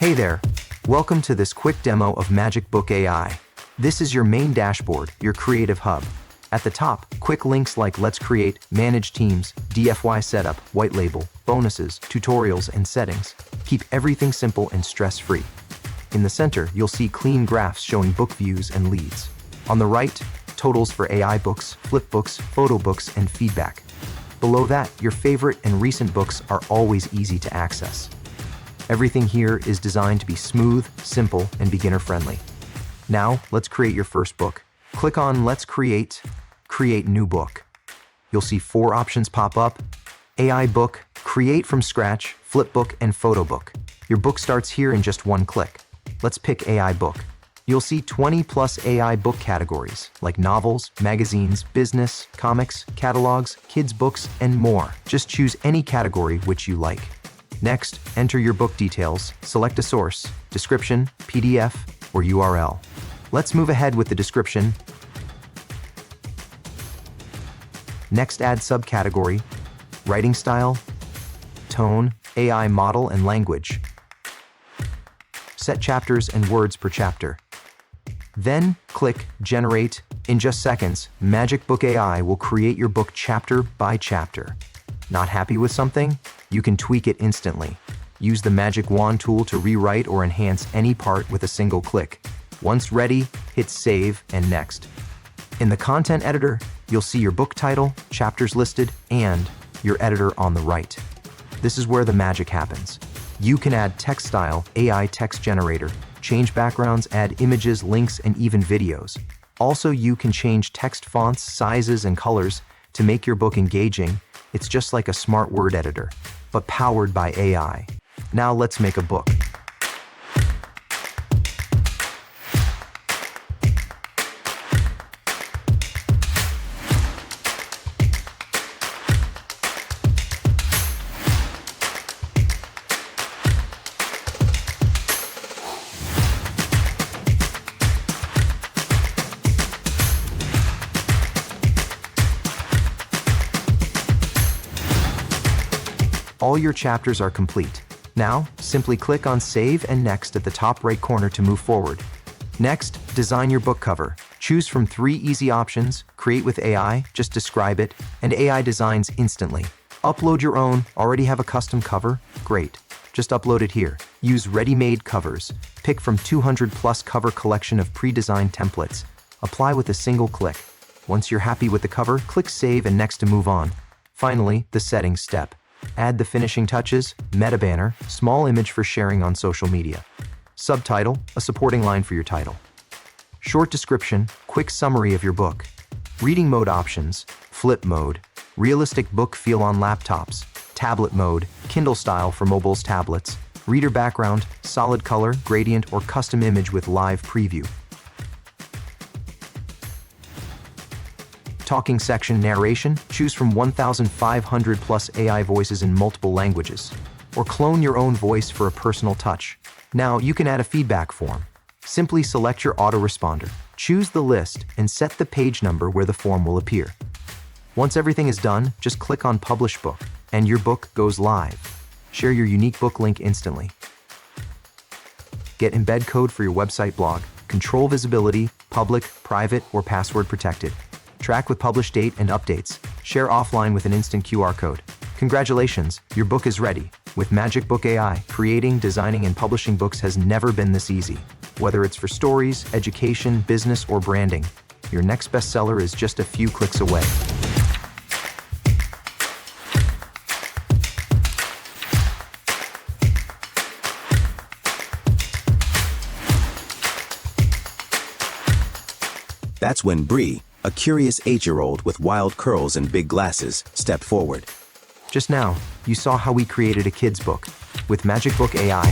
Hey there, welcome to this quick demo of MagicBook AI. This is your main dashboard, your creative hub. At the top, quick links like Let's Create, Manage Teams, DFY Setup, White Label, Bonuses, Tutorials, and Settings. Keep everything simple and stress-free. In the center, you'll see clean graphs showing book views and leads. On the right, totals for AI books, flip books, photo books, and feedback. Below that, your favorite and recent books are always easy to access. Everything here is designed to be smooth, simple, and beginner-friendly. Now, let's create your first book. Click on Let's Create New Book. You'll see 4 options pop up: AI book, create from scratch, flip book, and photo book. Your book starts here in just one click. Let's pick AI book. You'll see 20+ AI book categories like novels, magazines, business, comics, catalogs, kids' books, and more. Just choose any category which you like. Next, enter your book details, select a source, description, PDF, or URL. Let's move ahead with the description. Next, add subcategory, writing style, tone, AI model, and language. Set chapters and words per chapter. Then, click Generate. In just seconds, MagicBook AI will create your book chapter by chapter. Not happy with something? You can tweak it instantly. Use the Magic Wand tool to rewrite or enhance any part with a single click. Once ready, hit Save and Next. In the content editor, you'll see your book title, chapters listed, and your editor on the right. This is where the magic happens. You can add text style, AI text generator, change backgrounds, add images, links, and even videos. Also, you can change text fonts, sizes, and colors to make your book engaging. It's just like a smart word editor, but powered by AI. Now let's make a book. All your chapters are complete. Now, simply click on Save and Next at the top right corner to move forward. Next, design your book cover. Choose from 3 easy options: Create with AI, just describe it, and AI designs instantly. Upload your own. Already have a custom cover? Great. Just upload it here. Use ready-made covers. Pick from 200+ cover collection of pre-designed templates. Apply with a single click. Once you're happy with the cover, click Save and Next to move on. Finally, the settings step. Add the finishing touches, meta banner, small image for sharing on social media. Subtitle, a supporting line for your title. Short description, quick summary of your book. Reading mode options, flip mode, realistic book feel on laptops, tablet mode, Kindle style for mobiles, tablets, reader background, solid color, gradient, or custom image with live preview. Talking section narration, choose from 1,500+ AI voices in multiple languages, or clone your own voice for a personal touch. Now you can add a feedback form. Simply select your autoresponder, choose the list, and set the page number where the form will appear. Once everything is done, just click on Publish Book, and your book goes live. Share your unique book link instantly. Get embed code for your website blog, control visibility, public, private, or password protected. Track with publish date and updates. Share offline with an instant QR code. Congratulations, your book is ready. With MagicBook AI, creating, designing, and publishing books has never been this easy. Whether it's for stories, education, business, or branding, your next bestseller is just a few clicks away. That's when Bree, a curious 8-year-old with wild curls and big glasses, stepped forward. Just now, you saw how we created a kid's book. With MagicBook AI,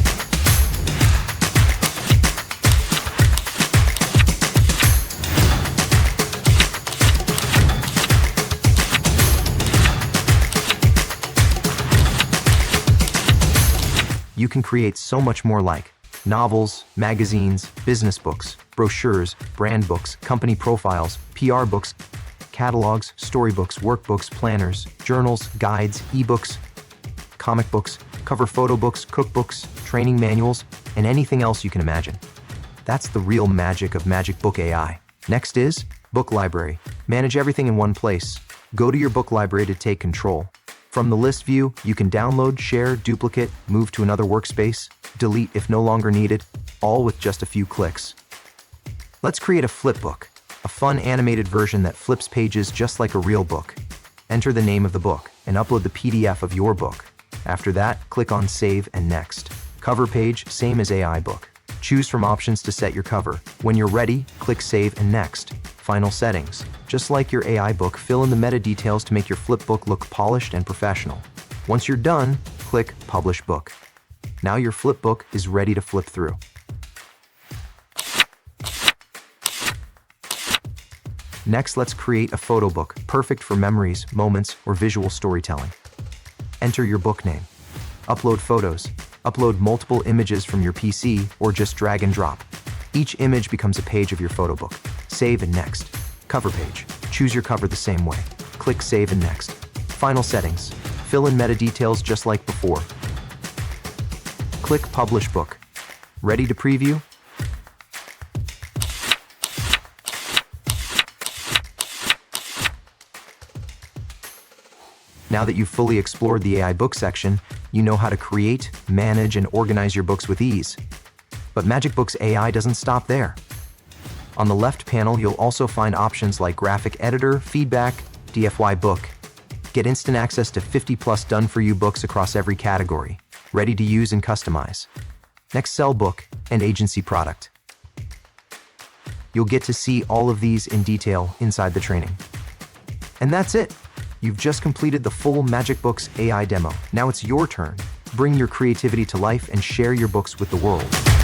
you can create so much more, like novels, magazines, business books, brochures, brand books, company profiles, PR books, catalogs, storybooks, workbooks, planners, journals, guides, eBooks, comic books, cover photo books, cookbooks, training manuals, and anything else you can imagine. That's the real magic of MagicBook AI. Next is Book Library. Manage everything in one place. Go to your book library to take control. From the list view, you can download, share, duplicate, move to another workspace, delete if no longer needed, all with just a few clicks. Let's create a flipbook, a fun animated version that flips pages just like a real book. Enter the name of the book and upload the PDF of your book. After that, click on Save and Next. Cover page, same as AI book. Choose from options to set your cover. When you're ready, click Save and Next. Final settings. Just like your AI book, fill in the meta details to make your flipbook look polished and professional. Once you're done, click Publish Book. Now your flipbook is ready to flip through. Next, let's create a photo book, perfect for memories, moments, or visual storytelling. Enter your book name. Upload photos. Upload multiple images from your PC or just drag and drop. Each image becomes a page of your photo book. Save and Next. Cover page. Choose your cover the same way. Click Save and Next. Final settings. Fill in meta details just like before. Click Publish Book. Ready to preview? Now that you've fully explored the AI book section, you know how to create, manage, and organize your books with ease. But MagicBooks AI doesn't stop there. On the left panel, you'll also find options like Graphic Editor, Feedback, DFY Book. Get instant access to 50+ done-for-you books across every category, ready to use and customize. Next, Sell Book and Agency Product. You'll get to see all of these in detail inside the training. And that's it. You've just completed the full MagicBooks AI demo. Now it's your turn. Bring your creativity to life and share your books with the world.